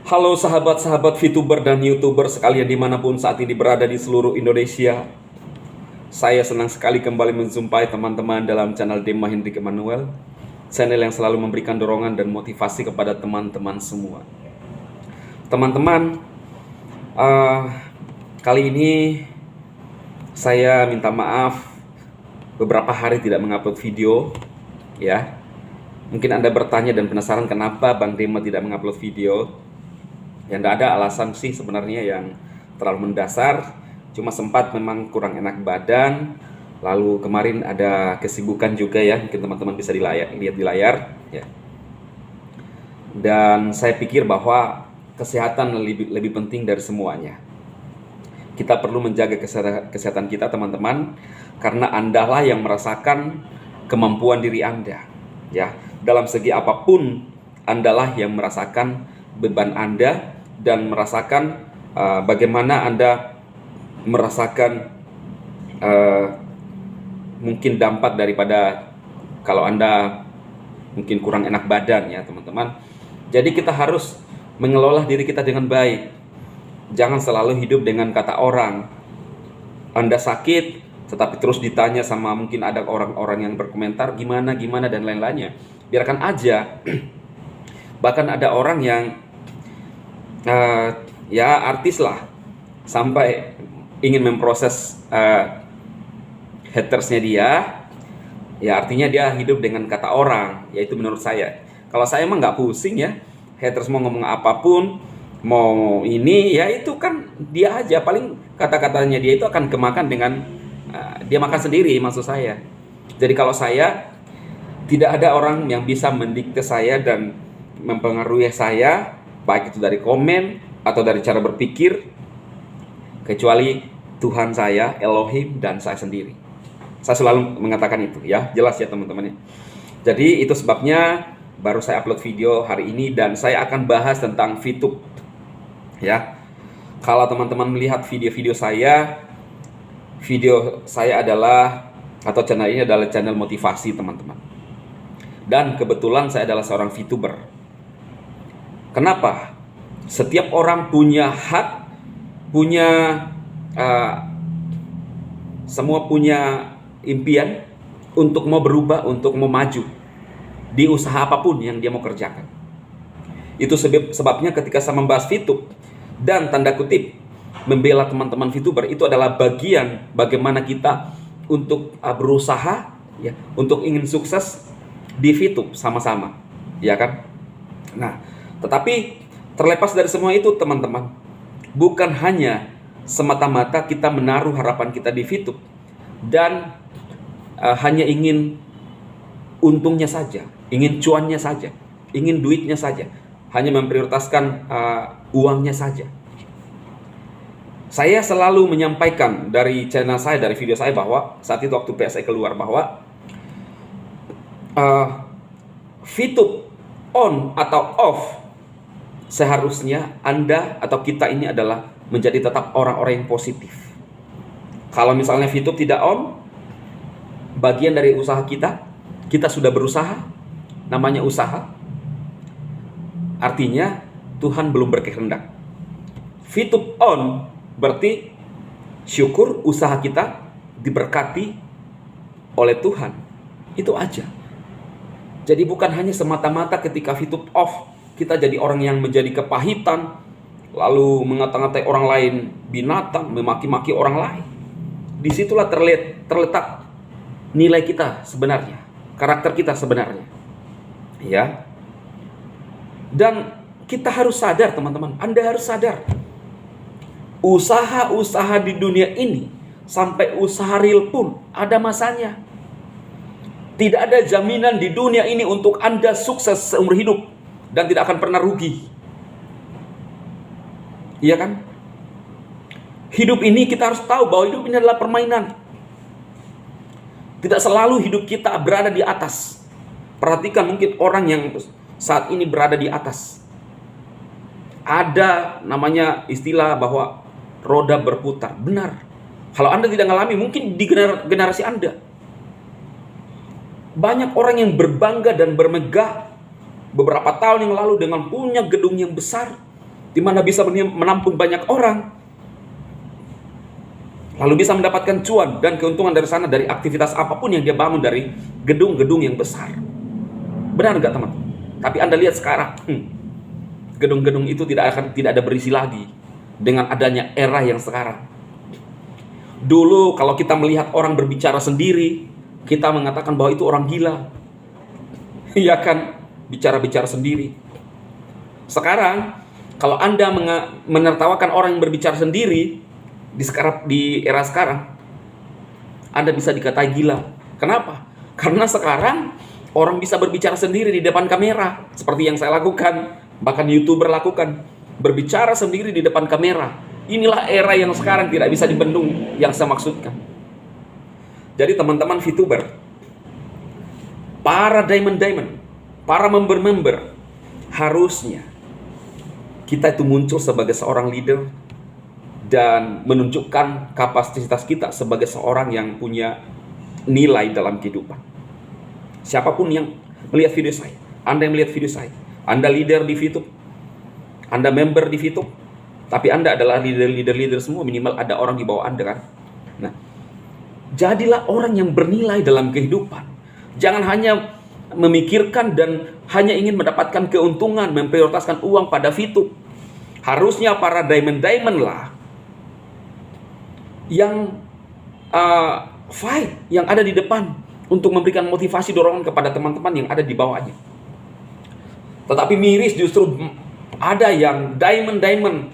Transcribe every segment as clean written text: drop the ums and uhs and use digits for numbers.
Halo sahabat-sahabat VTuber dan YouTuber sekalian dimanapun saat ini berada di seluruh Indonesia. Saya senang sekali kembali menjumpai teman-teman dalam channel Dema Hendrik Emmanuel, channel yang selalu memberikan dorongan dan motivasi kepada teman-teman semua. Teman-teman, kali ini saya minta maaf beberapa hari tidak mengupload video, ya. Mungkin Anda bertanya dan penasaran kenapa Bang Dema tidak mengupload video. Ya tidak ada alasan sih sebenarnya yang terlalu mendasar, cuma sempat memang kurang enak badan. Lalu kemarin ada kesibukan juga ya, mungkin teman-teman bisa lihat di layar ya. Dan saya pikir bahwa kesehatan lebih penting dari semuanya. Kita perlu menjaga kesehatan kita teman-teman, karena Andalah yang merasakan kemampuan diri Anda ya. Dalam segi apapun, Andalah yang merasakan beban Anda dan merasakan bagaimana Anda merasakan mungkin dampak daripada kalau Anda mungkin kurang enak badan ya teman-teman. Jadi kita harus mengelola diri kita dengan baik. Jangan selalu hidup dengan kata orang. Anda sakit tetapi terus ditanya sama mungkin ada orang-orang yang berkomentar gimana dan lain-lainnya. Biarkan aja. Bahkan ada orang yang ya artis lah, sampai ingin memproses hatersnya dia, ya artinya dia hidup dengan kata orang, yaitu menurut saya. Kalau saya emang nggak pusing ya, haters mau ngomong apapun, mau ini, ya itu kan dia aja, paling kata-katanya dia itu akan kemakan dengan dia makan sendiri, maksud saya. Jadi kalau saya, tidak ada orang yang bisa mendikte saya dan mempengaruhi saya, baik itu dari komen atau dari cara berpikir, kecuali Tuhan saya, Elohim, dan saya sendiri. Saya selalu mengatakan itu ya, jelas ya teman-teman ya. Jadi itu sebabnya baru saya upload video hari ini dan saya akan bahas tentang VTube ya. Kalau teman-teman melihat video saya adalah, atau channel ini adalah channel motivasi teman-teman. Dan kebetulan saya adalah seorang VTuber. Kenapa? Setiap orang punya hak, semua punya impian untuk mau berubah, untuk mau maju di usaha apapun yang dia mau kerjakan. Itu sebabnya ketika saya membahas VTube dan tanda kutip membela teman-teman VTuber, itu adalah bagian bagaimana kita untuk berusaha ya, untuk ingin sukses di VTube sama-sama, ya kan? Nah, tetapi terlepas dari semua itu teman-teman, bukan hanya semata-mata kita menaruh harapan kita di VTube dan hanya ingin untungnya saja, ingin cuannya saja, ingin duitnya saja, hanya memprioritaskan uangnya saja. Saya selalu menyampaikan dari channel saya, dari video saya, bahwa saat itu waktu PSI keluar, bahwa VTube on atau off, seharusnya Anda atau kita ini adalah menjadi tetap orang-orang yang positif. Kalau misalnya VTube tidak on, bagian dari usaha kita sudah berusaha, namanya usaha, artinya Tuhan belum berkehendak. VTube on berarti syukur usaha kita diberkati oleh Tuhan. Itu aja. Jadi bukan hanya semata-mata ketika VTube off, kita jadi orang yang menjadi kepahitan, lalu mengata-ngatai orang lain binatang, memaki-maki orang lain. Disitulah terletak nilai kita sebenarnya, karakter kita sebenarnya, ya. Dan kita harus sadar teman-teman, Anda harus sadar, usaha-usaha di dunia ini, sampai usaha real pun ada masanya. Tidak ada jaminan di dunia ini untuk Anda sukses seumur hidup dan tidak akan pernah rugi. Iya kan? Hidup ini kita harus tahu bahwa hidup ini adalah permainan. Tidak selalu hidup kita berada di atas. Perhatikan mungkin orang yang saat ini berada di atas. Ada namanya istilah bahwa roda berputar. Benar. Kalau Anda tidak mengalami, mungkin di generasi Anda. Banyak orang yang berbangga dan bermegah beberapa tahun yang lalu dengan punya gedung yang besar, di mana bisa menampung banyak orang, lalu bisa mendapatkan cuan dan keuntungan dari sana, dari aktivitas apapun yang dia bangun, dari gedung-gedung yang besar. Benar nggak teman? Tapi Anda lihat sekarang, gedung-gedung itu tidak ada berisi lagi dengan adanya era yang sekarang. Dulu kalau kita melihat orang berbicara sendiri, kita mengatakan bahwa itu orang gila. Iya kan? Bicara-bicara sendiri. Sekarang kalau Anda menertawakan orang yang berbicara sendiri di era sekarang, Anda bisa dikatai gila. Kenapa? Karena sekarang orang bisa berbicara sendiri di depan kamera, seperti yang saya lakukan, bahkan YouTuber lakukan, berbicara sendiri di depan kamera. Inilah era yang sekarang tidak bisa dibendung, yang saya maksudkan. Jadi teman-teman VTuber, para diamond, para member, harusnya kita itu muncul sebagai seorang leader dan menunjukkan kapasitas kita sebagai seorang yang punya nilai dalam kehidupan. Siapapun yang melihat video saya, Anda yang melihat video saya, Anda leader di VTube, Anda member di VTube, tapi Anda adalah leader semua, minimal ada orang di bawah Anda kan. Nah, jadilah orang yang bernilai dalam kehidupan. Jangan hanya memikirkan dan hanya ingin mendapatkan keuntungan, memprioritaskan uang pada VTube. Harusnya para diamond lah yang fight, yang ada di depan untuk memberikan motivasi, dorongan kepada teman-teman yang ada di bawahnya. Tetapi miris justru ada yang diamond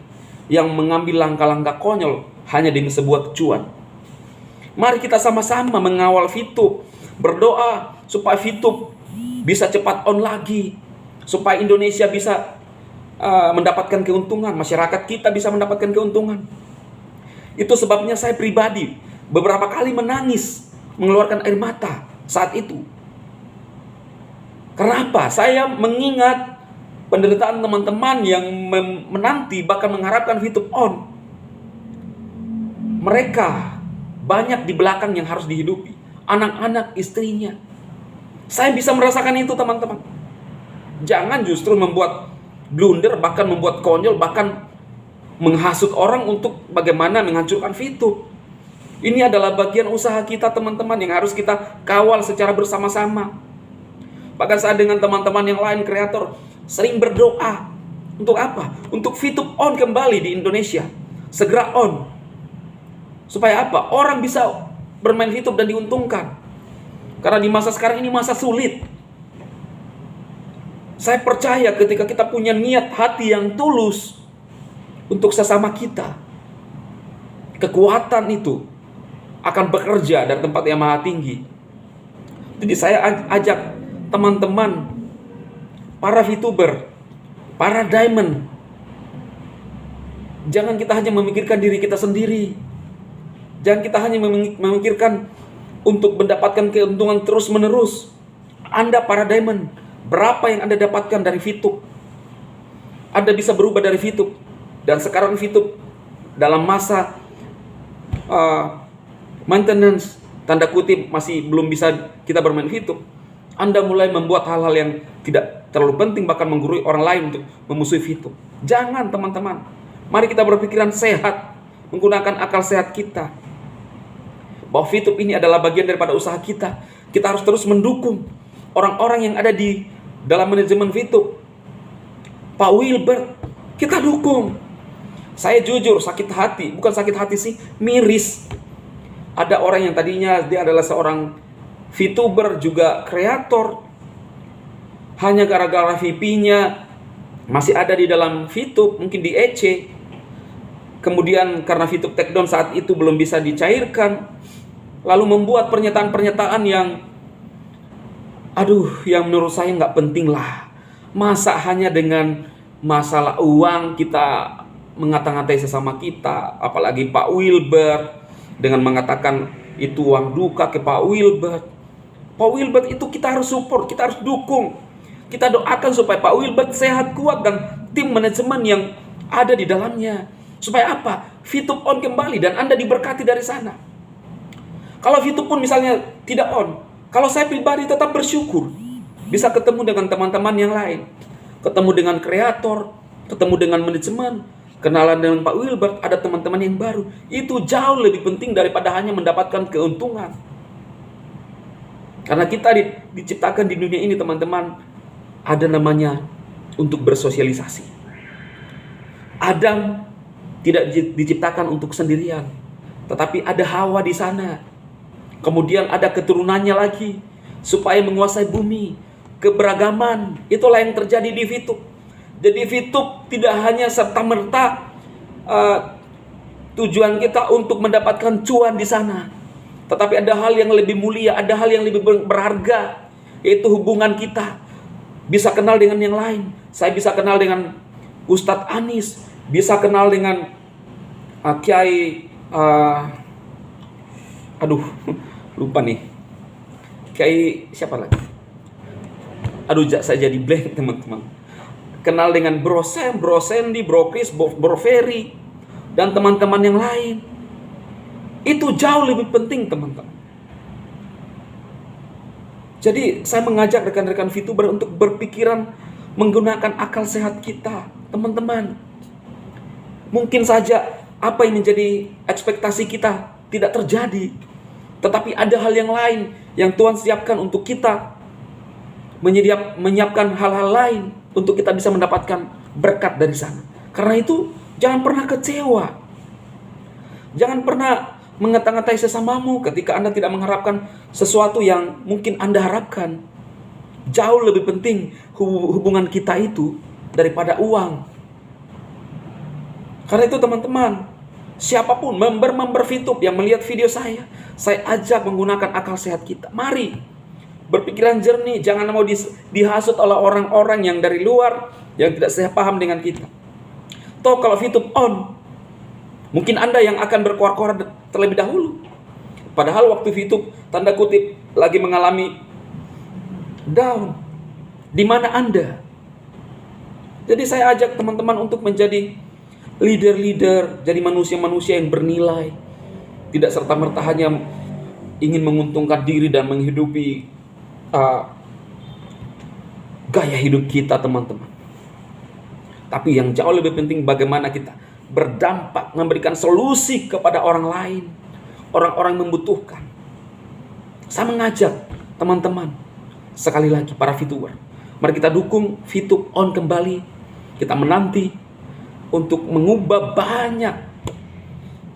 yang mengambil langkah-langkah konyol hanya demi sebuah cuan. Mari kita sama-sama mengawal VTube, berdoa supaya VTube bisa cepat on lagi, supaya Indonesia bisa mendapatkan keuntungan, masyarakat kita bisa mendapatkan keuntungan. Itu sebabnya saya pribadi beberapa kali menangis, mengeluarkan air mata saat itu. Kenapa? Saya mengingat penderitaan teman-teman yang menanti, bahkan mengharapkan VTube on. Mereka banyak di belakang yang harus dihidupi, anak-anak, istrinya. Saya bisa merasakan itu teman-teman. Jangan justru membuat blunder, bahkan membuat konyol, bahkan menghasut orang untuk bagaimana menghancurkan VTube. Ini adalah bagian usaha kita teman-teman yang harus kita kawal secara bersama-sama. Bahkan saya dengan teman-teman yang lain kreator sering berdoa. Untuk apa? Untuk VTube on kembali di Indonesia. Segera on. Supaya apa? Orang bisa bermain VTube dan diuntungkan. Karena di masa sekarang ini masa sulit. Saya percaya ketika kita punya niat hati yang tulus untuk sesama kita, kekuatan itu akan bekerja dari tempat yang maha tinggi. Jadi saya ajak teman-teman, para VTuber, para diamond, jangan kita hanya memikirkan diri kita sendiri. Jangan kita hanya memikirkan untuk mendapatkan keuntungan terus-menerus. Anda para diamond, berapa yang Anda dapatkan dari VTube? Anda bisa berubah dari VTube. Dan sekarang VTube dalam masa maintenance, tanda kutip, masih belum bisa kita bermain VTube. Anda mulai membuat hal-hal yang tidak terlalu penting, bahkan menggurui orang lain untuk memusuhi VTube. Jangan teman-teman. Mari kita berpikiran sehat, menggunakan akal sehat kita. Bahwa VTube ini adalah bagian daripada usaha kita. Kita harus terus mendukung orang-orang yang ada di dalam manajemen VTube. Pak Wilbert, kita dukung. Saya jujur sakit hati, bukan sakit hati sih, miris. Ada orang yang tadinya dia adalah seorang VTuber juga kreator, hanya gara-gara VP-nya masih ada di dalam VTube, mungkin di EC. Kemudian karena VTube takedown saat itu belum bisa dicairkan, lalu membuat pernyataan-pernyataan yang yang menurut saya nggak penting lah. Masa hanya dengan masalah uang kita mengata-ngatai sesama kita, apalagi Pak Wilbert dengan mengatakan itu uang duka ke Pak Wilbert. Pak Wilbert itu kita harus support, kita harus dukung. Kita doakan supaya Pak Wilbert sehat, kuat, dan tim manajemen yang ada di dalamnya. Supaya apa? VTube on kembali dan Anda diberkati dari sana. Kalau VTube pun misalnya tidak on, kalau saya pribadi tetap bersyukur bisa ketemu dengan teman-teman yang lain, ketemu dengan kreator, ketemu dengan manajemen, kenalan dengan Pak Wilbert, ada teman-teman yang baru. Itu jauh lebih penting daripada hanya mendapatkan keuntungan. Karena kita diciptakan di dunia ini, teman-teman, ada namanya untuk bersosialisasi. Adam tidak diciptakan untuk sendirian, tetapi ada Hawa di sana. Kemudian ada keturunannya lagi supaya menguasai bumi. Keberagaman, itulah yang terjadi di Fitup. Jadi Fitup tidak hanya serta-merta tujuan kita untuk mendapatkan cuan di sana, tetapi ada hal yang lebih mulia, ada hal yang lebih berharga, yaitu hubungan kita. Bisa kenal dengan yang lain. Saya bisa kenal dengan Ustadz Anis, bisa kenal dengan Kiai lupa nih, Kiai siapa lagi? Saya jadi blank, teman-teman. Kenal dengan Bro Sam, Bro Sandy, Bro Chris, Bro Ferry, dan teman-teman yang lain. Itu jauh lebih penting, teman-teman. Jadi saya mengajak rekan-rekan VTuber untuk berpikiran menggunakan akal sehat kita, teman-teman. Mungkin saja apa yang menjadi ekspektasi kita tidak terjadi, tetapi ada hal yang lain yang Tuhan siapkan untuk kita, menyiapkan hal-hal lain untuk kita bisa mendapatkan berkat dari sana. Karena itu jangan pernah kecewa. Jangan pernah mengata-ngatai sesamamu ketika Anda tidak mengharapkan sesuatu yang mungkin Anda harapkan. Jauh lebih penting hubungan kita itu daripada uang. Karena itu, teman-teman, siapapun member Fitup yang melihat video saya ajak menggunakan akal sehat kita. Mari berpikiran jernih, jangan mau dihasut oleh orang-orang yang dari luar yang tidak sepaham dengan kita. Toh kalau Fitup on, mungkin Anda yang akan berkoar-koar terlebih dahulu. Padahal waktu Fitup tanda kutip lagi mengalami down, di mana Anda? Jadi saya ajak teman-teman untuk menjadi leader-leader, jadi manusia-manusia yang bernilai, tidak serta-merta hanya ingin menguntungkan diri dan menghidupi gaya hidup kita, teman-teman. Tapi yang jauh lebih penting bagaimana kita berdampak, memberikan solusi kepada orang lain, orang-orang yang membutuhkan. Saya mengajak teman-teman, sekali lagi para VTuber, mari kita dukung Fitup on kembali. Kita menanti untuk mengubah banyak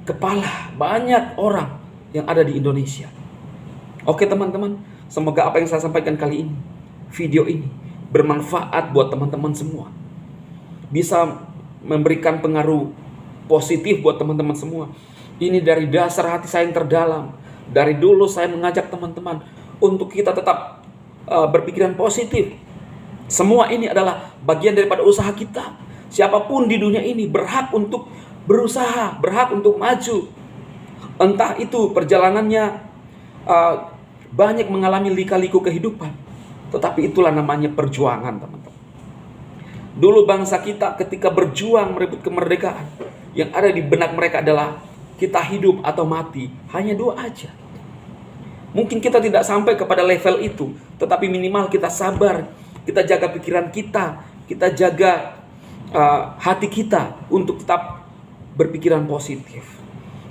kepala, banyak orang yang ada di Indonesia. Oke, teman-teman, semoga apa yang saya sampaikan kali ini, video ini, bermanfaat buat teman-teman semua. Bisa memberikan pengaruh positif buat teman-teman semua. Ini dari dasar hati saya yang terdalam. Dari dulu saya mengajak teman-teman untuk kita tetap berpikiran positif. Semua ini adalah bagian daripada usaha kita. Siapapun di dunia ini berhak untuk berusaha, berhak untuk maju. Entah itu perjalanannya banyak mengalami lika-liku kehidupan, tetapi itulah namanya perjuangan, teman-teman. Dulu bangsa kita ketika berjuang merebut kemerdekaan, yang ada di benak mereka adalah kita hidup atau mati. Hanya dua aja. Mungkin kita tidak sampai kepada level itu, tetapi minimal kita sabar, kita jaga pikiran kita, kita jaga hati kita untuk tetap berpikiran positif.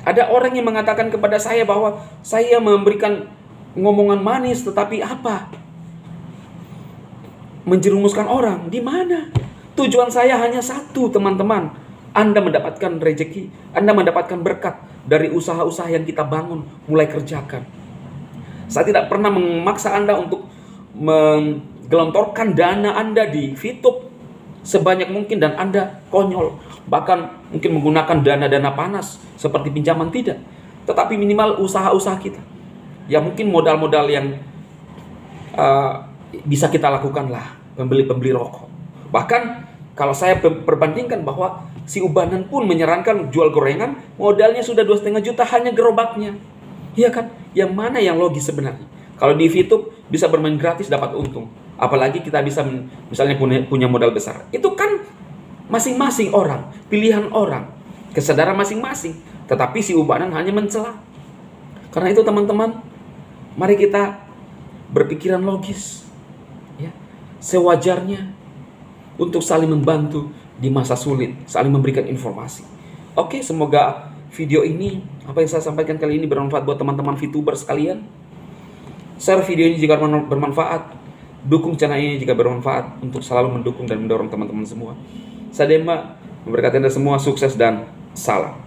Ada orang yang mengatakan kepada saya bahwa saya memberikan ngomongan manis, tetapi apa? Menjerumuskan orang. Di mana? Tujuan saya hanya satu, teman-teman. Anda mendapatkan rezeki, Anda mendapatkan berkat dari usaha-usaha yang kita bangun, mulai kerjakan. Saya tidak pernah memaksa Anda untuk menggelontorkan dana Anda di Fitup sebanyak mungkin dan Anda konyol. Bahkan mungkin menggunakan dana-dana panas seperti pinjaman, tidak. Tetapi minimal usaha-usaha kita. Ya mungkin modal-modal yang bisa kita lakukan lah, pembeli rokok. Bahkan kalau saya perbandingkan bahwa si Ubanan pun menyarankan jual gorengan, modalnya sudah 2,5 juta hanya gerobaknya. Iya kan? Yang mana yang logis sebenarnya? Kalau di Fitup bisa bermain gratis dapat untung. Apalagi kita bisa misalnya punya modal besar. Itu kan masing-masing orang, pilihan orang, kesadaran masing-masing. Tetapi si Ubanan hanya mencela. Karena itu, teman-teman, mari kita berpikiran logis, ya, sewajarnya untuk saling membantu di masa sulit, saling memberikan informasi. Oke, semoga video ini, apa yang saya sampaikan kali ini bermanfaat buat teman-teman VTuber sekalian. Share video ini jika bermanfaat. Dukung channel ini jika bermanfaat untuk selalu mendukung dan mendorong teman-teman semua. Saya Demba, memberkati Anda semua, sukses dan salam.